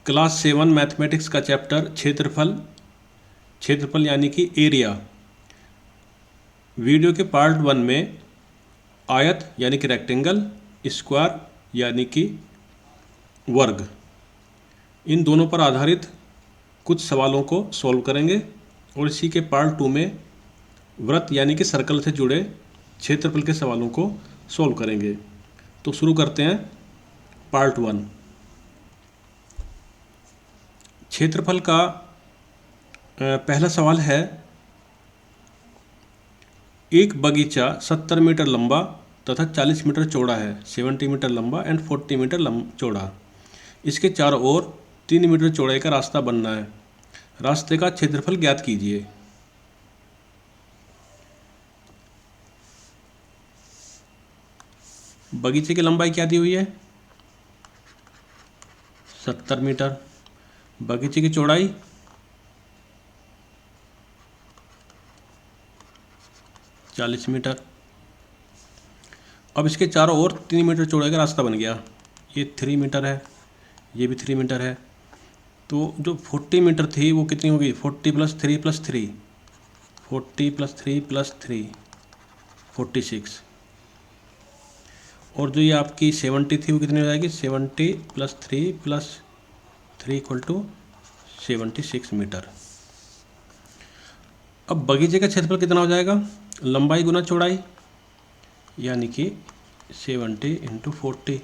Class 7 mathematics का chapter क्षेत्रफल यानी कि एरिया। वीडियो के पार्ट 1 में आयत यानी कि रेक्टेंगल, स्क्वायर यानी कि वर्ग, इन दोनों पर आधारित कुछ सवालों को सॉल्व करेंगे और इसी के पार्ट 2 में वृत्त यानी कि सर्कल से जुड़े क्षेत्रफल के सवालों को सॉल्व करेंगे। तो शुरू करते हैं पार्ट 1। क्षेत्रफल का पहला सवाल है, एक बगीचा 70 मीटर लंबा तथा 40 मीटर चौड़ा है, 70 मीटर लंबा एंड 40 मीटर चौड़ा। इसके चारों ओर 3 मीटर चौड़ाई का रास्ता बनना है। रास्ते का क्षेत्रफल ज्ञात कीजिए। बगीचे की लंबाई क्या दी हुई है? 70 मीटर। बगीचे की चौड़ाई 40 मीटर। अब इसके चारों ओर 3 मीटर चौड़ाई का रास्ता बन गया। ये 3 मीटर है, ये भी 3 मीटर है। तो जो 40 मीटर थी वो कितनी होगी? 40 + 3 + 3, 40 + 3 + 3, 46। और जो ये आपकी 70 थी वो कितनी हो जाएगी? 70 + 3 + 3 = 76 मीटर। अब बगीचे का क्षेत्रफल कितना हो जाएगा? लंबाई गुना चौड़ाई, यानी कि 70 × 40,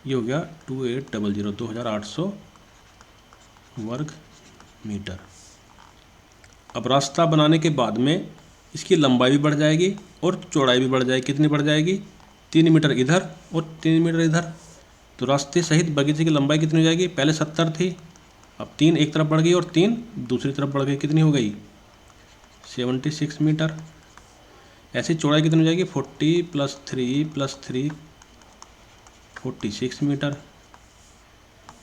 ये हो गया 2800, 2800 वर्ग मीटर। अब रास्ता बनाने के बाद में इसकी लंबाई भी बढ़ जाएगी और चौड़ाई भी बढ़ जाएगी। कितनी बढ़ जाएगी? 3 मीटर इधर और 3 मीटर इधर। तो रास्ते सहित बगीचे की लंबाई कितनी हो जाएगी? पहले 70 थी, अब 3 एक तरफ बढ़ गई और 3 दूसरी तरफ बढ़ गई। कितनी हो गई? 76 मीटर। ऐसी चौड़ाई कितनी हो जाएगी? 40 + 3 + 3, 46 मीटर।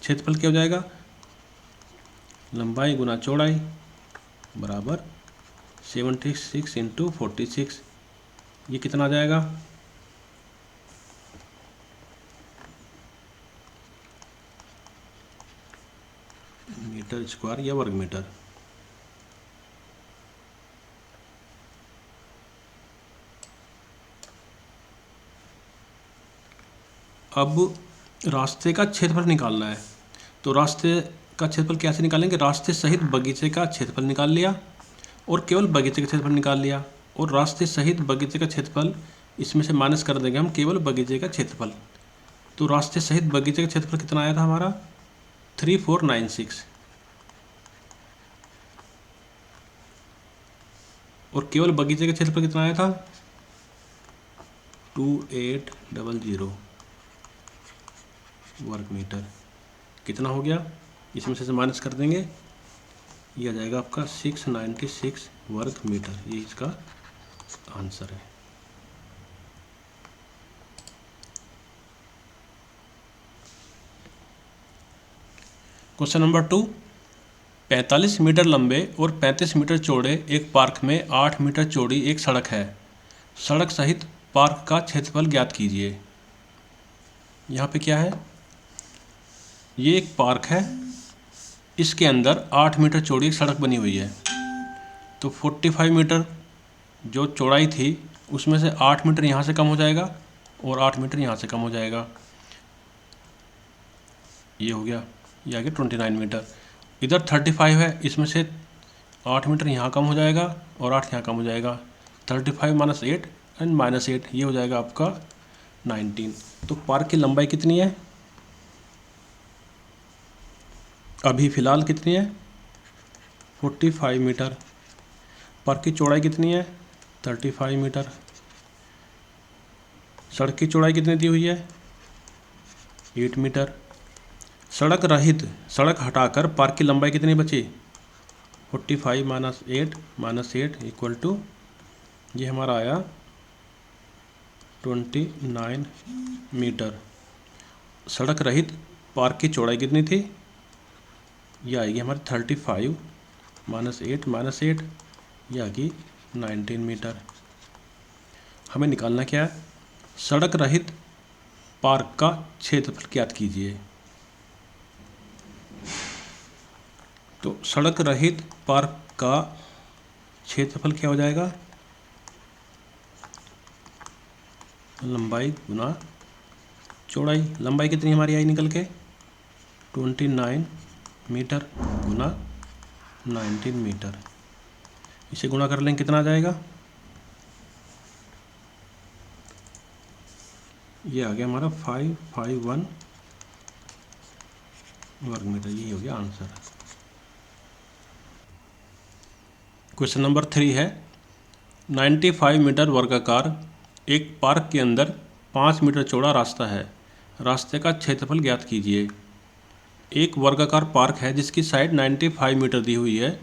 क्षेत्रफल क्या हो जाएगा? लंबाई गुना चौड़ाई बराबर 76 × 46। ये कितना आ जाएगा? मीटर स्क्वायर या वर्ग मीटर। अब रास्ते का क्षेत्रफल निकालना है। तो रास्ते का क्षेत्रफल कैसे निकालेंगे? रास्ते सहित बगीचे का क्षेत्रफल निकाल लिया और केवल बगीचे का क्षेत्रफल निकाल लिया, और रास्ते सहित बगीचे का क्षेत्रफल इसमें से माइनस कर देंगे हम केवल बगीचे का क्षेत्रफल। तो रास्ते सहित बगीचे का क्षेत्रफल कितना आया था हमारा? 3496। और केवल बगीचे का क्षेत्रफल कितना आया था? 2800 वर्ग मीटर। कितना हो गया? इसमें से माइनस कर देंगे, ये आ जाएगा आपका 696 वर्ग मीटर। ये इसका आंसर है। क्वेश्चन नंबर 2, 45 मीटर लंबे और 35 मीटर चौड़े एक पार्क में 8 मीटर चौड़ी एक सड़क है। सड़क सहित पार्क का क्षेत्रफल ज्ञात कीजिए। यहाँ पे क्या है? ये एक पार्क है, इसके अंदर 8 मीटर चौड़ी एक सड़क बनी हुई है। तो 45 मीटर जो चौड़ाई थी उसमें से 8 मीटर यहाँ से कम हो जाएगा और 8 मीटर यहाँ से कम हो जाएगा। ये हो गया, ये आ गया 29 मीटर। इधर 35 है, इसमें से 8 मीटर यहाँ कम हो जाएगा और 8 यहाँ कम हो जाएगा। 35 - 8 एंड -8, ये हो जाएगा आपका 19। तो पार्क की लंबाई कितनी है अभी फ़िलहाल? कितनी है? 45 मीटर। पार्क की चौड़ाई कितनी है? 35 मीटर। सड़क की चौड़ाई कितनी दी हुई है? 8 मीटर। सड़क रहित, सड़क हटाकर पार्क की लंबाई कितनी बची? 45 - 8 = ये हमारा आया 29 मीटर। सड़क रहित पार्क की चौड़ाई कितनी थी? ये आएगी हमारी 35 - 8 ये आएगी 19 मीटर। हमें निकालना क्या है? सड़क रहित पार्क का क्षेत्रफल ज्ञात कीजिए। तो सड़क रहित पार्क का क्षेत्रफल क्या हो जाएगा, लंबाई गुना चौड़ाई। लंबाई कितनी हमारी आई निकल के 29 मीटर गुना 19 मीटर। इसे गुणा कर लें कितना आ जाएगा, ये आ गया हमारा 551 वर्ग मीटर। यही हो गया आंसर। क्वेश्चन नंबर 3 है 95 मीटर वर्गाकार एक पार्क के अंदर 5 मीटर चौड़ा रास्ता है। रास्ते का क्षेत्रफल ज्ञात कीजिए। एक वर्गाकार पार्क है जिसकी साइड 95 मीटर दी हुई है।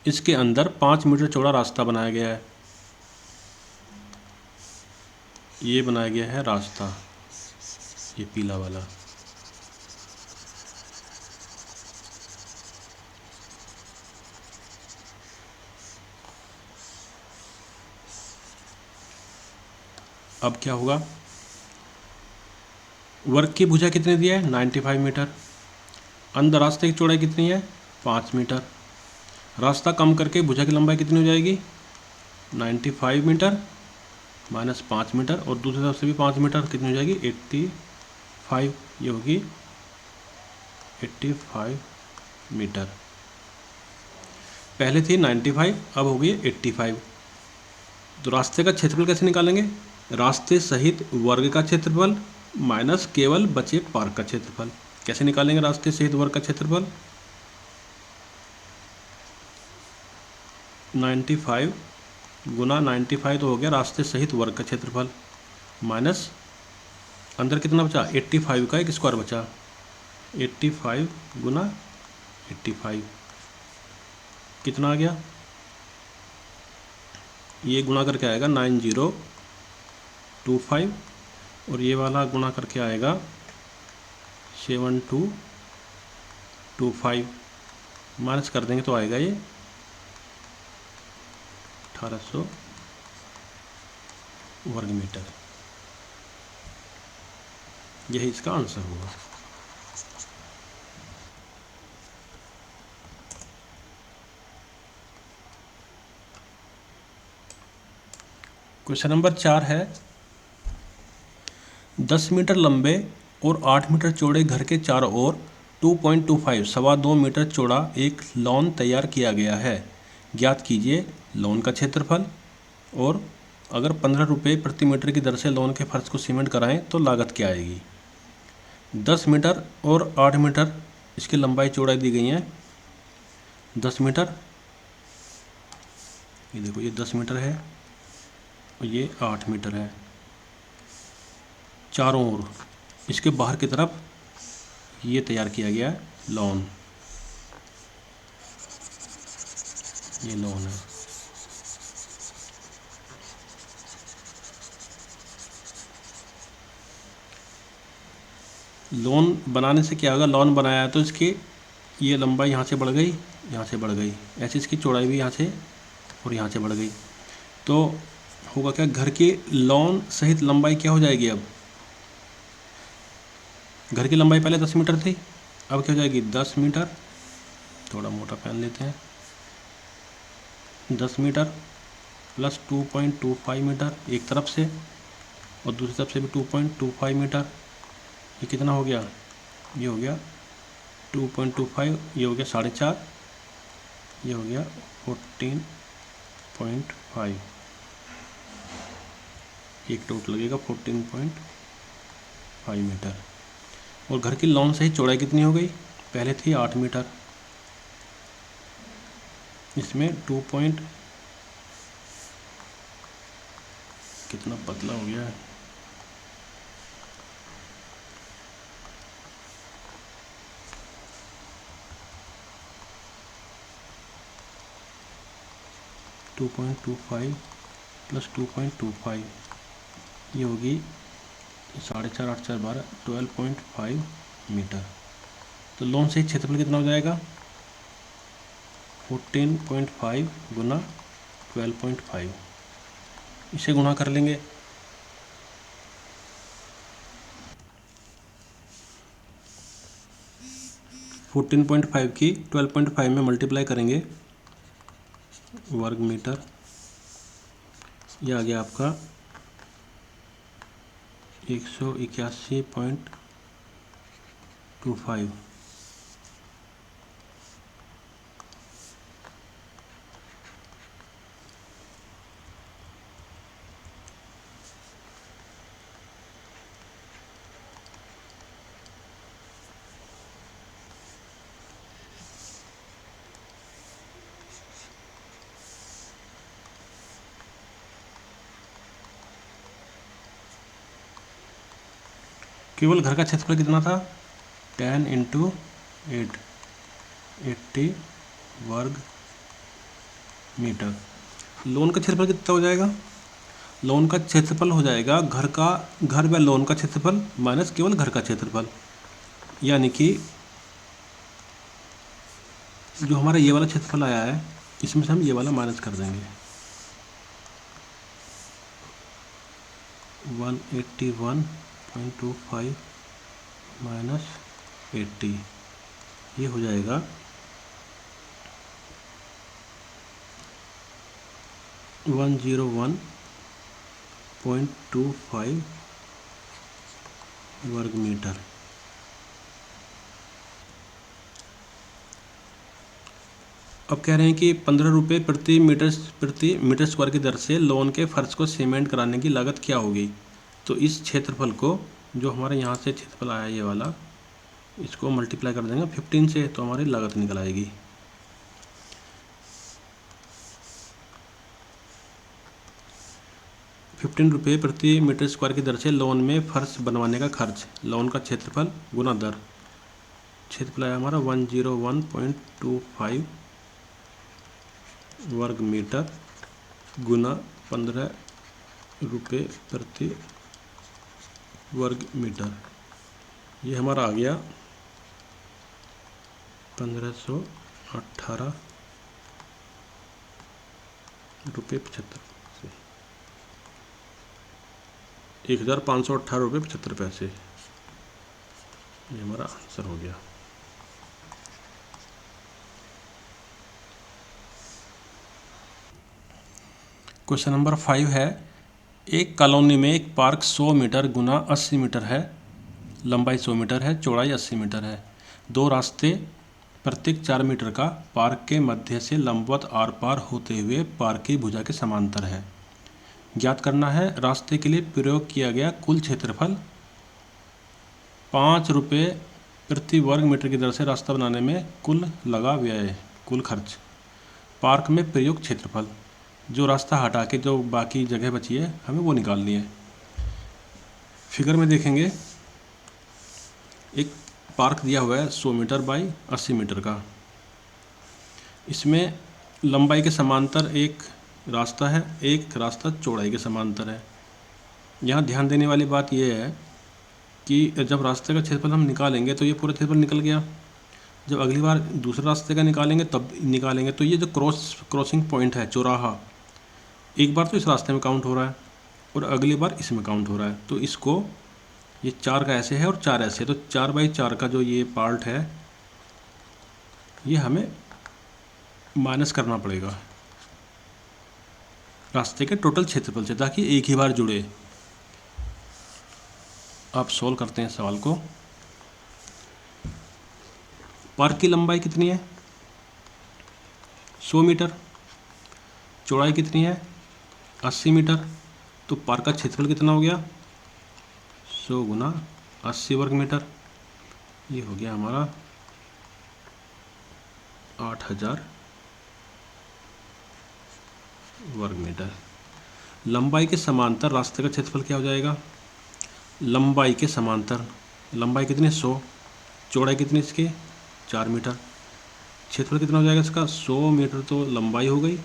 इसके अंदर 5 मीटर चौड़ा रास्ता बनाया गया है। ये बनाया गया है रास्ता, ये पीला वाला। अब क्या होगा, वर्ग की भुजा कितनी दी है 95 मीटर। अंदर रास्ते की चौड़ाई कितनी है 5 मीटर। रास्ता कम करके भुजा की लंबाई कितनी हो जाएगी 95 मीटर माइनस 5 मीटर, और दूसरी तरफ से भी 5 मीटर, कितनी हो जाएगी 85। ये होगी 85 मीटर। पहले थी 95, अब हो गई 85। तो रास्ते का क्षेत्रफल कैसे निकालेंगे, रास्ते सहित वर्ग का क्षेत्रफल माइनस केवल बचे पार्क का क्षेत्रफल। कैसे निकालेंगे रास्ते सहित वर्ग का क्षेत्रफल, 95 गुना 95 तो हो गया रास्ते सहित वर्ग का क्षेत्रफल, माइनस अंदर कितना बचा 85 का एक स्क्वायर बचा, 85 गुना 85 कितना आ गया, ये गुणा करके आएगा 9025, और ये वाला गुणा करके आएगा 7225, माइनस कर देंगे तो आएगा ये 1800 वर्ग मीटर। यही इसका आंसर होगा। क्वेश्चन नंबर 4 है 10 मीटर लंबे और 8 मीटर चौड़े घर के चारों ओर 2.25 सवा 2 मीटर चौड़ा एक लॉन तैयार किया गया है। ज्ञात कीजिए लॉन का क्षेत्रफल, और अगर 15 रुपये प्रति मीटर की दर से लॉन के फर्श को सीमेंट कराएं तो लागत क्या आएगी। 10 मीटर और 8 मीटर इसकी लंबाई चौड़ाई दी गई है। 10 मीटर, ये देखो ये 10 मीटर है और ये 8 मीटर है। चारों ओर इसके बाहर की तरफ ये तैयार किया गया है लॉन, ये लॉन है। लॉन बनाने से क्या होगा, लॉन बनाया है तो इसकी ये लंबाई यहाँ से बढ़ गई, यहाँ से बढ़ गई, ऐसे इसकी चौड़ाई भी यहाँ से और यहाँ से बढ़ गई। तो होगा क्या, घर की लॉन सहित लंबाई क्या हो जाएगी, अब घर की लंबाई पहले 10 मीटर थी, अब क्या हो जाएगी 10 मीटर, थोड़ा मोटा पेन लेते हैं, 10 मीटर प्लस 2.25 मीटर एक तरफ से और दूसरी तरफ से भी 2.25 मीटर। ये कितना हो गया, ये हो गया 2.25, ये हो गया 4.5, ये हो गया 14.5, एक टोट लगेगा 14.5 मीटर। और घर की लॉन सही चौड़ाई कितनी हो गई, पहले थी 8 मीटर, इसमें कितना पतला हो गया है, (2.25 + 2.25) ये होगी 4.5 8 4 12 12.5 मीटर। तो लॉन सही क्षेत्रफल कितना हो जाएगा 14.5 गुना 12.5, इसे गुणा कर लेंगे। 14.5 की 12.5 में मल्टीप्लाई करेंगे वर्ग मीटर, यह आ गया आपका 181.25। केवल घर का क्षेत्रफल कितना था? 10 × 8 80 वर्ग मीटर। लोन का क्षेत्रफल कितना हो जाएगा? लोन का क्षेत्रफल हो जाएगा घर व लोन का क्षेत्रफल माइनस केवल घर का क्षेत्रफल, यानी कि जो हमारा ये वाला क्षेत्रफल आया है इसमें से हम ये वाला माइनस कर देंगे। 181.25 माइनस 80, ये हो जाएगा 101.25 वर्ग मीटर। अब कह रहे हैं कि 15 रुपये प्रति मीटर स्क्वायर की दर से लोन के फर्श को सीमेंट कराने की लागत क्या होगी? तो इस क्षेत्रफल को, जो हमारे यहाँ से क्षेत्रफल आया ये वाला, इसको मल्टीप्लाई कर देंगे 15 से, तो हमारी लागत निकल आएगी। ₹15 प्रति मीटर स्क्वायर की दर से लोन में फर्श बनवाने का खर्च, लोन का क्षेत्रफल गुना दर। क्षेत्रफल आया हमारा 101.25 वर्ग मीटर गुना 15 रुपये प्रति वर्ग मीटर, ये हमारा आ गया 1518 रुपये 75 पैसे, 1518 रुपये 75 पैसे, ये हमारा आंसर हो गया। क्वेश्चन नंबर 5 है, एक कॉलोनी में एक पार्क 100 मीटर गुना 80 मीटर है, लंबाई 100 मीटर है, चौड़ाई 80 मीटर है। दो रास्ते प्रत्येक 4 मीटर का पार्क के मध्य से लंबवत आर पार होते हुए पार्क की भुजा के समांतर है। ज्ञात करना है रास्ते के लिए प्रयोग किया गया कुल क्षेत्रफल। ₹5 प्रति वर्ग मीटर की दर से रास्ता बनाने में कुल लगा व्यय, कुल खर्च। पार्क में प्रयुक्त क्षेत्रफल, जो रास्ता हटा के जो बाकी जगह बची है हमें वो निकालनी है। फिगर में देखेंगे एक पार्क दिया हुआ है 100 मीटर बाई 80 मीटर का। इसमें लंबाई के समांतर एक रास्ता है, एक रास्ता चौड़ाई के समांतर है। यहाँ ध्यान देने वाली बात यह है कि जब रास्ते का क्षेत्रफल हम निकालेंगे तो ये पूरा क्षेत्रफल निकल गया। जब अगली बार दूसरे रास्ते का निकालेंगे तब निकालेंगे तो ये जो क्रॉसिंग पॉइंट है, चौराहा, एक बार तो इस रास्ते में काउंट हो रहा है और अगली बार इसमें काउंट हो रहा है। तो इसको, ये 4 का ऐसे है और 4 ऐसे, तो 4/4 का जो ये पार्ट है ये हमें माइनस करना पड़ेगा रास्ते के टोटल क्षेत्रफल से, ताकि एक ही बार जुड़े। आप सॉल्व करते हैं सवाल को। पार्क की लंबाई कितनी है? 100 मीटर। चौड़ाई कितनी है? 80 मीटर। तो पार्क का क्षेत्रफल कितना हो गया? 100 गुना 80 वर्ग मीटर, ये हो गया हमारा 8000 वर्ग मीटर। लंबाई के समांतर रास्ते का क्षेत्रफल क्या हो जाएगा? लंबाई के समांतर, लंबाई कितनी? 100, चौड़ाई कितनी इसकी? 4 मीटर। क्षेत्रफल कितना हो जाएगा इसका? 100 मीटर तो लंबाई हो गई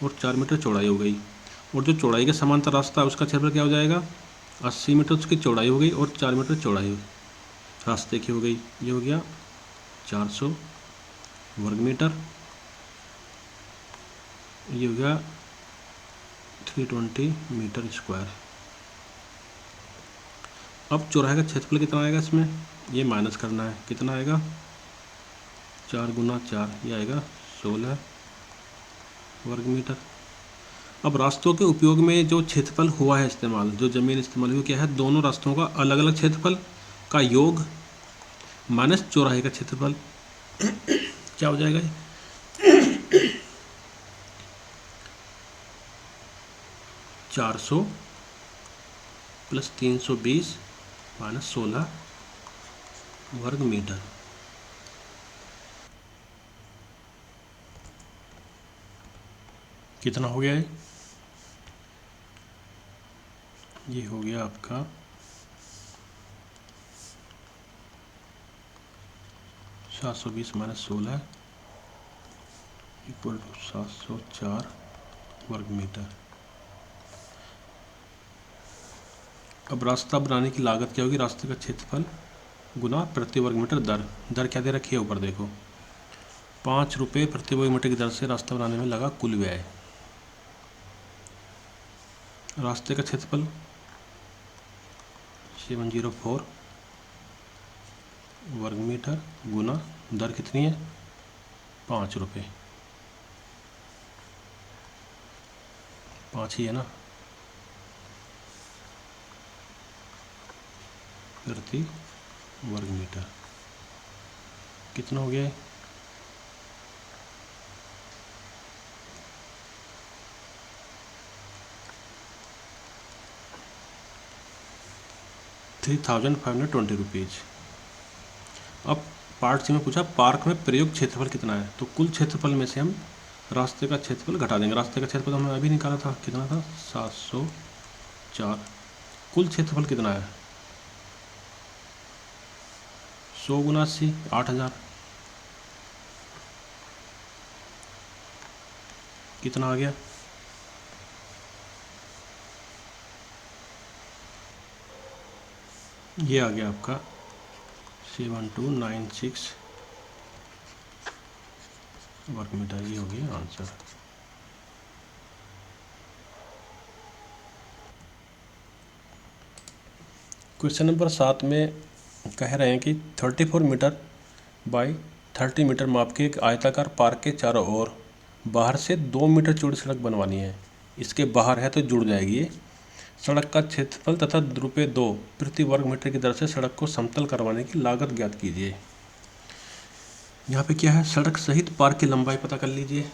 और 4 मीटर चौड़ाई हो गई। और जो चौड़ाई के समांतर रास्ता है उसका क्षेत्रफल क्या हो जाएगा? 80 मीटर उसकी चौड़ाई हो गई और 4 मीटर चौड़ाई रास्ते की हो गई। ये हो गया 400 वर्ग मीटर, ये हो गया 320 मीटर स्क्वायर। अब चौराहे का क्षेत्रफल कितना आएगा इसमें? ये माइनस करना है, कितना आएगा? 4 गुना 4 ये आएगा 16 वर्ग मीटर। अब रास्तों के उपयोग में जो क्षेत्रफल हुआ है इस्तेमाल, जो ज़मीन इस्तेमाल हुई क्या है, दोनों रास्तों का अलग अलग क्षेत्रफल का योग माइनस चौराहे का क्षेत्रफल। क्या हो जाएगा ये? 400 प्लस 320 माइनस 16 वर्ग मीटर। कितना हो गया है? ये हो गया आपका 720 माइनस 16 इक्वल टू 704 वर्ग मीटर। अब रास्ता बनाने की लागत क्या होगी? रास्ते का क्षेत्रफल गुना प्रति वर्ग मीटर दर। दर क्या दे रखी है ऊपर देखो, 5 रुपये प्रति वर्ग मीटर की दर से रास्ता बनाने में लगा कुल व्यय। रास्ते का क्षेत्रफल 704 वर्ग मीटर गुना दर कितनी है? 5 रुपये। 5 ही है ना, प्रति वर्ग मीटर। कितना हो गया? 3520 रुपीज़। अब पार्ट सी में पूछा पार्क में प्रयोग क्षेत्रफल कितना है, तो कुल क्षेत्रफल में से हम रास्ते का क्षेत्रफल घटा देंगे। रास्ते का क्षेत्रफल हमने अभी निकाला था, कितना था? 704। कुल क्षेत्रफल कितना है? 100 गुना 80 8000। कितना आ गया? ये आ गया आपका 7296 वर्ग मीटर। ये हो गया आंसर। क्वेश्चन नंबर 7 में कह रहे हैं कि 34 मीटर बाई 30 मीटर माप के एक आयताकार पार्क के चारों ओर बाहर से 2 मीटर चौड़ी सड़क बनवानी है। इसके बाहर है तो जुड़ जाएगी ये। सड़क का क्षेत्रफल तथा ₹2 प्रति वर्ग मीटर की दर से सड़क को समतल करवाने की लागत ज्ञात कीजिए। यहाँ पे क्या है? सड़क सहित पार्क की लंबाई पता कर लीजिए।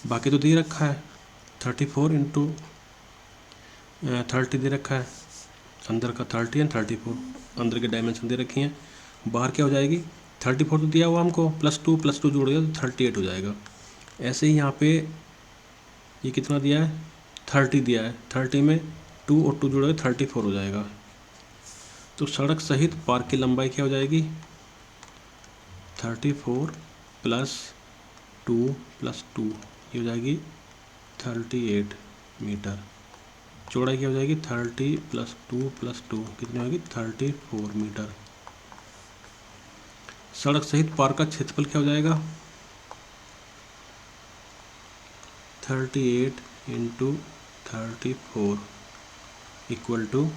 बाकी तो दे रखा है 34 इंटू 30 दे रखा है, अंदर का 30 एंड 34 अंदर के डायमेंशन दे रखी हैं। बाहर क्या हो जाएगी? 34 तो दिया हुआ हमको, +2 जोड़ेगा तो 38 हो जाएगा। ऐसे ही यहाँ पे ये कितना दिया है? 30 दिया है, 30 में 2 और 2 जोड़ेगा 34 हो जाएगा। तो सड़क सहित पार्क की लंबाई क्या हो जाएगी? 34 + 2 + 2 ये हो जाएगी 38 मीटर। चौड़ाई क्या हो जाएगी? 30 + 2 + 2 कितनी होगी? 34 मीटर। सड़क सहित पार्क का क्षेत्रफल क्या हो जाएगा? 38 × 34 इक्वल टू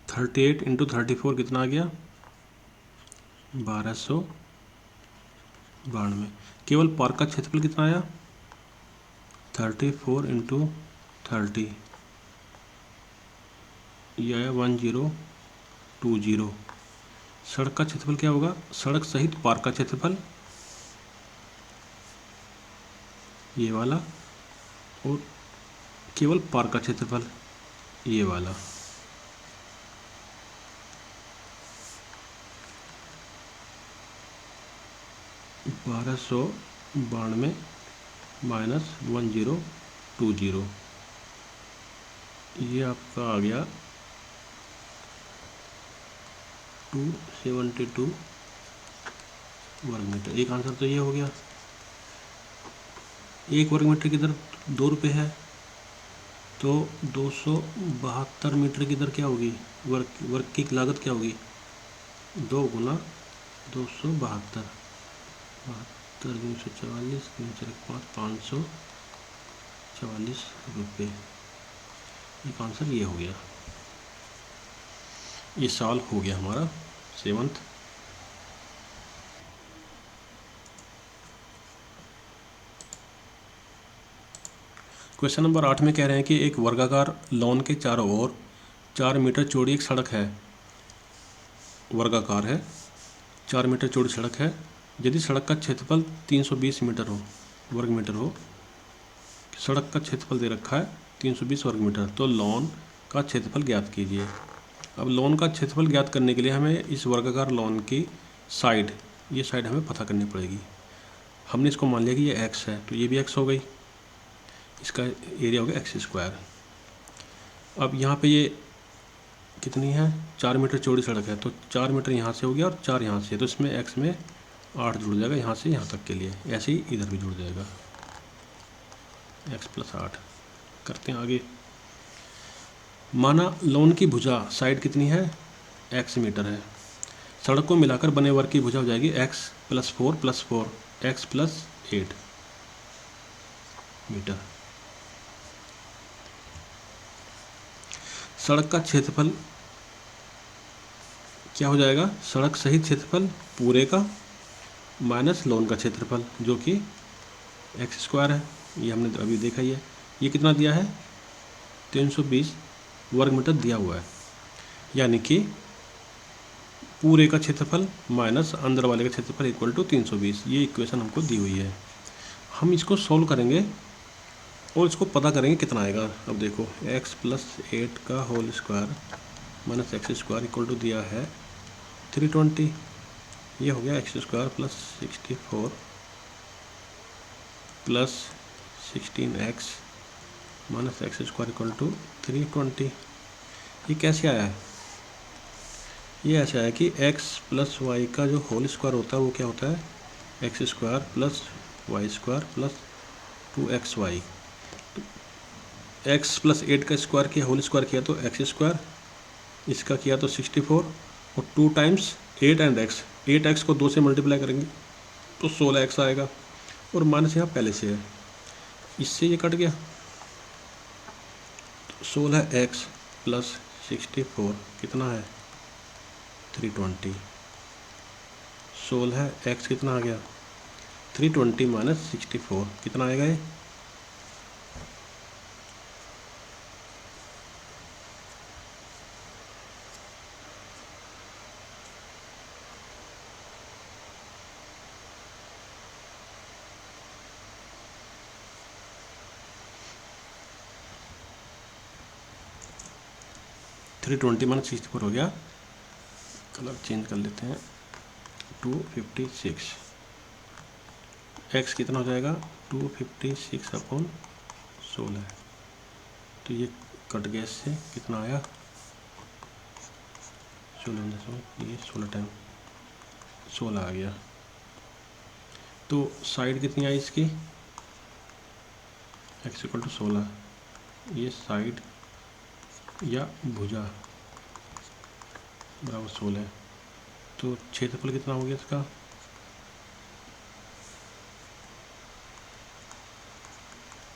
38 × 34 कितना आ गया? 1292। केवल पार्क का क्षेत्रफल कितना आया? 34 × 30 ये आया 1020। सड़क का क्षेत्रफल क्या होगा? सड़क सहित पार्क का क्षेत्रफल ये वाला और केवल पार्क का क्षेत्रफल ये वाला। -1292 -1020 ये आपका आ गया 272 वर्ग मीटर। एक आंसर तो ये हो गया। 1 वर्ग मीटर की दर 2 रुपये है, तो 272 मीटर की दर क्या होगी? वर्ग की लागत क्या होगी? 2 गुना 272 344 544 रुपये। एक आंसर ये हो गया। ये सॉल्व हो गया हमारा 7th। क्वेश्चन नंबर 8 में कह रहे हैं कि एक वर्गाकार लॉन के चारों ओर 4 मीटर चौड़ी एक सड़क है, वर्गाकार है, 4 मीटर चौड़ी सड़क है। यदि सड़क का क्षेत्रफल 320 मीटर हो, वर्ग मीटर हो, सड़क का क्षेत्रफल दे रखा है 320 वर्ग मीटर, तो लॉन का क्षेत्रफल ज्ञात कीजिए। अब लॉन का क्षेत्रफल ज्ञात करने के लिए हमें इस वर्गाकार लॉन की साइड, ये साइड हमें पता करनी पड़ेगी। हमने इसको मान लिया कि ये x है, तो ये भी x हो गई, इसका एरिया हो गया x²। अब यहाँ पे ये कितनी है, 4 मीटर चौड़ी सड़क है, तो 4 मीटर यहाँ से हो गया और 4 यहाँ से, तो इसमें x में 8 जुड़ जाएगा यहाँ से यहाँ तक के लिए। ऐसे ही इधर भी जुड़ जाएगा, x + 8। करते हैं आगे। माना लॉन की भुजा साइड कितनी है, x मीटर है। सड़क को मिलाकर बने वर्ग की भुजा हो जाएगी x + 4 + 4, x + 8 मीटर। सड़क का क्षेत्रफल क्या हो जाएगा, सड़क सहित क्षेत्रफल पूरे का माइनस लॉन का क्षेत्रफल, जो कि x² है। ये हमने अभी देखा ही है। ये कितना दिया है, 320 वर्ग मीटर दिया हुआ है, यानी कि पूरे का क्षेत्रफल माइनस अंदर वाले का क्षेत्रफल इक्वल टू 320। ये इक्वेशन हमको दी हुई है। हम इसको सॉल्व करेंगे और इसको पता करेंगे कितना आएगा। अब देखो, x + 8 का whole square minus x² equal to दिया है 320। ये हो गया x² + 64 + 16x minus x² equal to 320। ये कैसे आया है, ये ऐसे आया कि x + y का जो होल स्क्वायर होता है वो क्या होता है, x² + y² + 2xy। x + 8 का स्क्वायर किया, होल स्क्वायर किया तो x², इसका किया तो 64 और 2 टाइम्स 8 एंड x, 8x को 2 से मल्टीप्लाई करेंगे तो 16x आएगा, और माइनस यहाँ पहले से है, इससे ये कट गया। 16x + 64 कितना है, 320। 16x कितना आ गया, 320 - 64 कितना आएगा ये, -320 - 64 हो गया। कलर चेंज कर लेते हैं, 256। x कितना हो जाएगा, 256/16। तो ये कट गया, इससे कितना आया, 16, ये 16 टाइम 16 आ गया। तो साइड कितनी आई इसकी, x = 16। ये साइड या भुजा बराबर 16। तो क्षेत्रफल कितना हो गया इसका,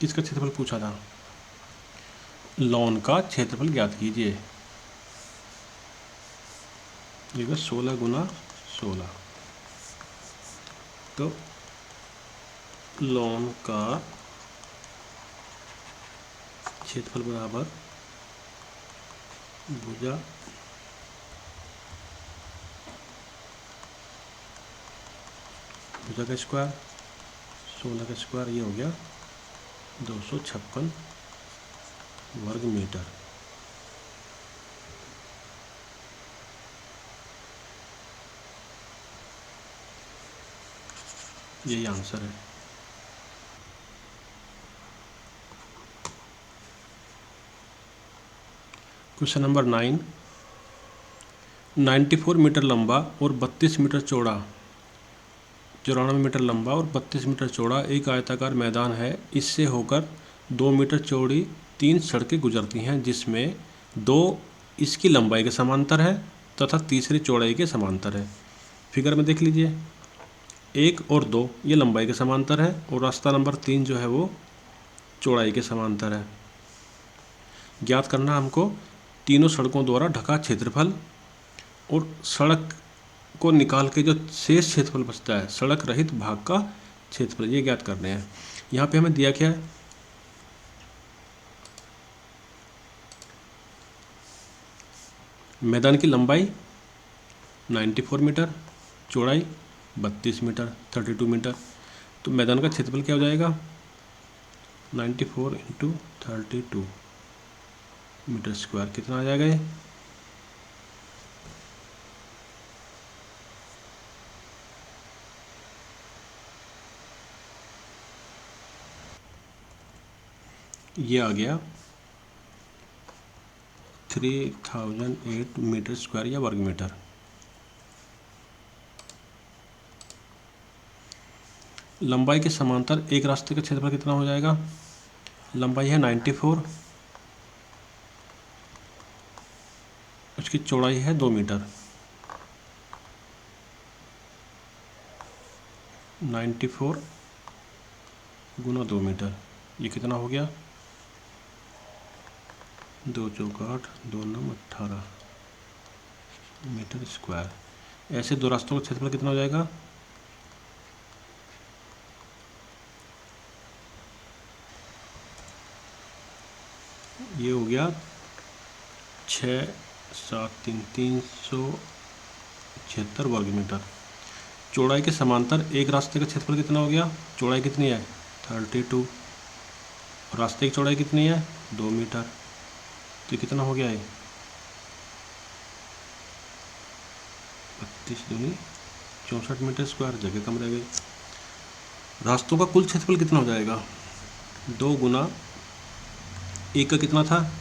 किसका क्षेत्रफल पूछा था, लॉन का क्षेत्रफल ज्ञात कीजिए। ये 16 × 16, तो लॉन का क्षेत्रफल बराबर भुजा का स्क्वायर, 16 का स्क्वायर, ये हो गया 256 वर्ग मीटर। यही आंसर है। क्वेश्चन नंबर 9, 94 मीटर लंबा और 32 मीटर चौड़ा, 94 मीटर लंबा और 32 मीटर चौड़ा एक आयताकार मैदान है। इससे होकर 2 मीटर चौड़ी 3 सड़कें गुजरती हैं, जिसमें 2 इसकी लंबाई के समांतर है तथा तीसरी चौड़ाई के समांतर है। फिगर में देख लीजिए, 1 और 2 ये लंबाई के समांतर है और रास्ता नंबर 3 जो है वो चौड़ाई के समांतर है। ज्ञात करना हमको तीनों सड़कों द्वारा ढका क्षेत्रफल और सड़क को निकाल के जो शेष क्षेत्रफल बचता है, सड़क रहित भाग का क्षेत्रफल, ये ज्ञात करने हैं। यहाँ पे हमें दिया क्या है, मैदान की लंबाई 94 मीटर, चौड़ाई 32 मीटर, 32 मीटर। तो मैदान का क्षेत्रफल क्या हो जाएगा, 94 इंटू 32 मीटर स्क्वायर, कितना आ जाएगा ये, ये आ गया 3008 मीटर स्क्वायर या वर्ग मीटर। लंबाई के समांतर एक रास्ते का क्षेत्रफल कितना हो जाएगा, लंबाई है 94, उसकी चौड़ाई है 2 मीटर, 94 गुना 2 मीटर, ये कितना हो गया, 2 चौका 8, 2 9 18 मीटर स्क्वायर। ऐसे दो रास्तों का क्षेत्रफल कितना हो जाएगा, ये हो गया 6 7 3 376 वर्ग मीटर। चौड़ाई के समांतर एक रास्ते का क्षेत्रफल कितना हो गया, चौड़ाई कितनी है 32, रास्ते की चौड़ाई कितनी है 2 मीटर, तो कितना हो गया है 32 दूनी 64 मीटर स्क्वायर, जगह कम रह गई। रास्तों का कुल क्षेत्रफल कितना हो जाएगा, 2 गुना एक का कितना था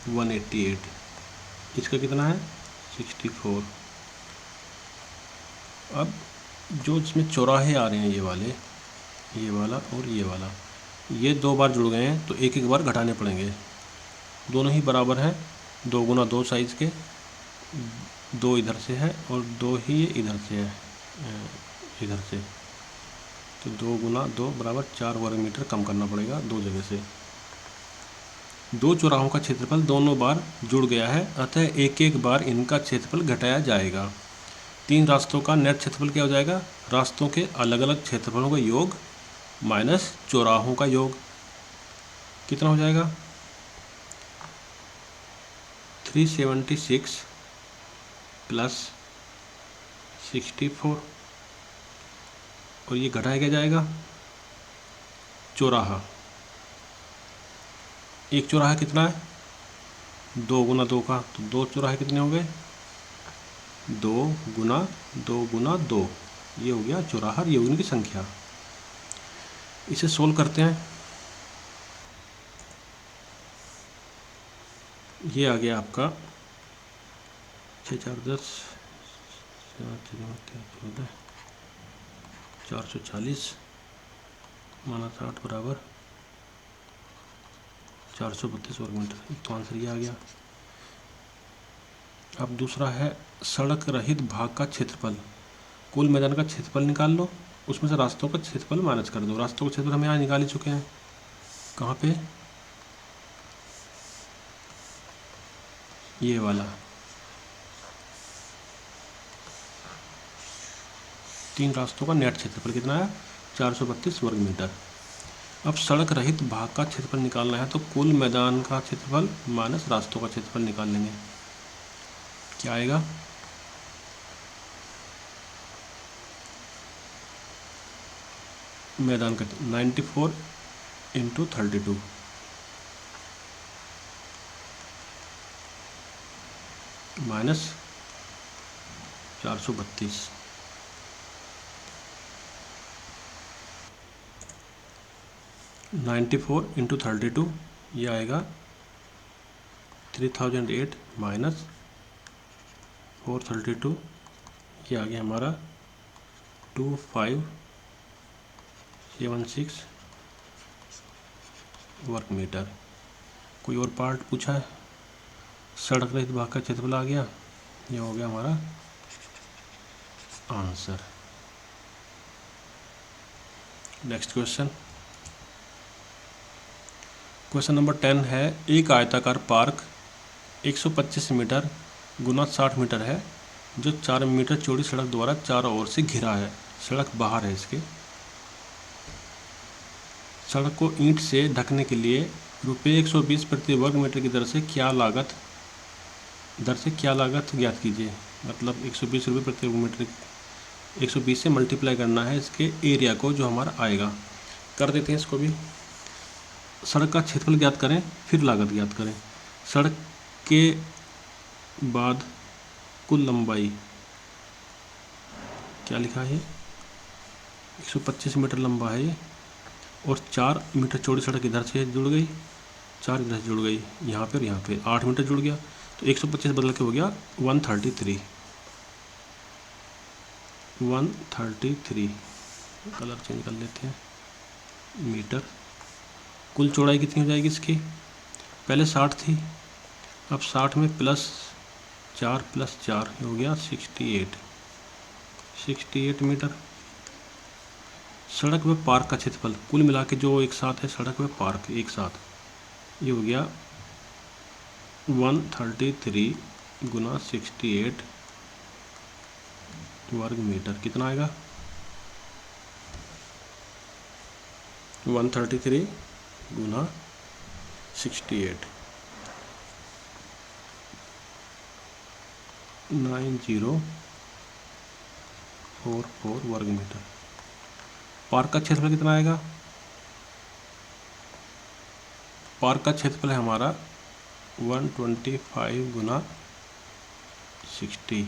188, इसका कितना है 64। अब जो इसमें चौराहे आ रहे हैं, ये वाले, ये वाला और ये वाला, ये दो बार जुड़ गए हैं तो एक एक बार घटाने पड़ेंगे, दोनों ही बराबर हैं, 2 गुना 2 साइज़ के, 2 इधर से है और 2 ही इधर से है, इधर से, तो 2 गुना 2 बराबर 4 वर्ग मीटर कम करना पड़ेगा दो जगह से। दो चौराहों का क्षेत्रफल दोनों बार जुड़ गया है, अतः एक एक बार इनका क्षेत्रफल घटाया जाएगा। 3 रास्तों का नेट क्षेत्रफल क्या हो जाएगा, रास्तों के अलग अलग क्षेत्रफलों का योग माइनस चौराहों का योग, कितना हो जाएगा 376 प्लस 64, और ये घटाया क्या जाएगा, चौराहा, एक चौराहा कितना है 2 गुना 2 का, तो 2 चौराहे कितने हो गए 2 गुना 2 गुना 2, ये हो गया चौराहा, ये होगी इनकी संख्या। इसे सोल्व करते हैं, ये आ गया आपका 6 4 10 14 440 माना 60 बराबर 432 वर्ग मीटर, तो आंसर ये आ गया। अब दूसरा है सड़क रहित भाग का क्षेत्रफल, कुल मैदान का क्षेत्रफल निकाल लो, उसमें से रास्तों का क्षेत्रफल माइनस कर दो। रास्तों का क्षेत्रफल हम यहाँ निकाल ही चुके हैं, कहाँ पे, ये वाला, 3 रास्तों का नेट क्षेत्रफल कितना है 432 वर्ग मीटर। अब सड़क रहित भाग का क्षेत्रफल निकालना है, तो कुल मैदान का क्षेत्रफल माइनस रास्तों का क्षेत्रफल निकाल लेंगे, क्या आएगा, मैदान का 94 into 32 minus 432, ninety four into 32, ये आएगा 3008 माइनस 432, ये आ गया हमारा 2576 वर्ग मीटर। कोई और पार्ट पूछा है, सड़क रहित भाग का क्षेत्रफल आ गया, ये हो गया हमारा answer. Next question, question number 10 है, एक आयताकार पार्क 125 मीटर गुना 60 मीटर है, जो 4 मीटर चौड़ी सड़क द्वारा चारों ओर से घिरा है, सड़क बाहर है इसके। सड़क को ईंट से ढकने के लिए रुपये 120 प्रति वर्ग मीटर की दर से क्या लागत ज्ञात कीजिए। मतलब 120 रुपये प्रति वर्ग मीटर, 120 से मल्टीप्लाई करना है इसके एरिया को जो हमारा आएगा। कर देते हैं इसको भी। सड़क का क्षेत्रफल ज्ञात करें, फिर लागत ज्ञात करें। सड़क के बाद कुल लंबाई क्या लिखा है, 125 मीटर लंबा है ये, और 4 मीटर चौड़ी सड़क इधर से जुड़ गई, 4 इधर से जुड़ गई, यहाँ पर 8 मीटर जुड़ गया, तो 125 बदल के हो गया 133। कलर चेंज कर लेते हैं, मीटर। कुल चौड़ाई कितनी हो जाएगी इसकी, पहले 60 थी, अब 60 में +4 हो गया 68 मीटर। सड़क व पार्क का क्षेत्रफल कुल मिला के जो एक साथ है, सड़क व पार्क एक साथ, ये हो गया 133 गुना 68 वर्ग मीटर। कितना आएगा, 133 गुना 68, 9044 वर्ग मीटर। पार्क का क्षेत्रफल कितना आएगा, पार्क का क्षेत्रफल है हमारा 125 गुना 60,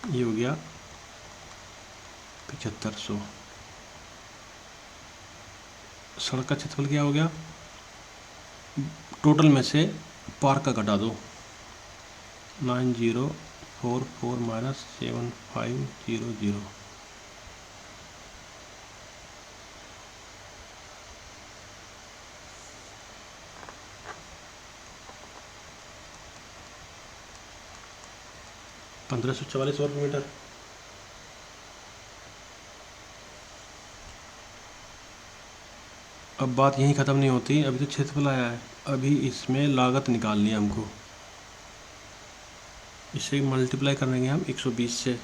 ये हो गया 7500। सड़क का क्षेत्रफल क्या हो गया, टोटल में से पार्क का घटा दो, 9044 माइनस 7500, ₹1544 वर्ग मीटर। अब बात यहीं ख़त्म नहीं होती, अभी तो क्षेत्रफल आया है, अभी इसमें लागत निकालनी है हमको। इसे मल्टीप्लाई करेंगे हम 120 से।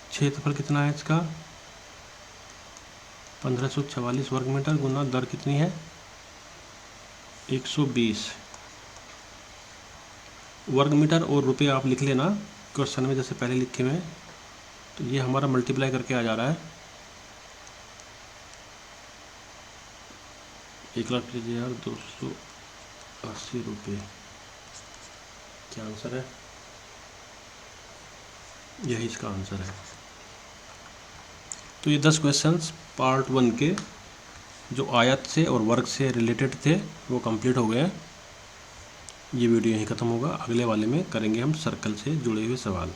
क्षेत्रफल कितना है इसका, 1544 वर्ग मीटर गुना दर कितनी है 120 वर्ग मीटर, और रुपये आप लिख लेना क्वेश्चन में जैसे पहले लिखे हुए। तो ये हमारा मल्टीप्लाई करके आ जा रहा है 1,25,280 रुपये। क्या आंसर है, यही इसका आंसर है। तो ये 10 क्वेश्चंस पार्ट 1 के जो आयत से और वर्ग से रिलेटेड थे वो कंप्लीट हो गए। ये वीडियो यहीं ख़त्म होगा, अगले वाले में करेंगे हम सर्कल से जुड़े हुए सवाल।